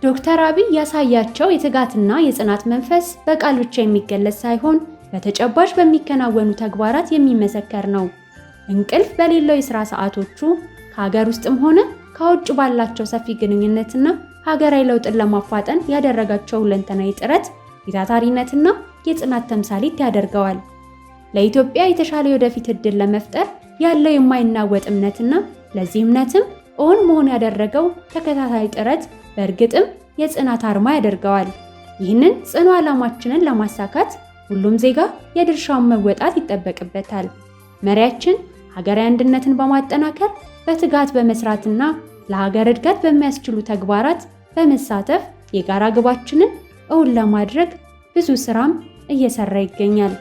ዶክተር አብይ ያሳያቸው የትጋትና የጽናት መንፈስ በቃል ብቻ የሚገለጽ ሳይሆን በተጨባጭ በሚከናወኑ ተግባራት የሚመሰከር ነው። እንቅልፍ በሌለው የሥራ ሰዓቶቹ ከሀገር ውስጥም ሆነ ከውጭ ባላቸው ሰፊ ግንኙነትና ሀገራዊ ለውጥን ለማፋጠን ያደረጋቸው ሁለንተናዊ ጥረት የታታሪነትና የጽናት ተምሳሌት ያደርገዋል። ለኢትዮጵያ የተሻለ የወደፊት ዕድል ለመፍጠር ያለው የማይናወጥ እምነትና ለዚህ እምነትም እውን መሆን ያደረገው ተከታታይ ጥረት በእርግጥም የጽናት አርማ ያደርገዋል። ይህንን ጽኑ ዓላማችንን ለማሳካት ሁሉም ዜጋ የድርሻውን መወጣት ይጠበቅበታል። መሪያችን ሀገራዊ አንድነትን በማጠናከር በትጋት በመስራትና ለሀገር እድገት በሚያስችሉ ተግባራት በመሳተፍ የጋራ ግባችንን እውን ለማድረግ ብዙ ስራም እየሰራ ይገኛል።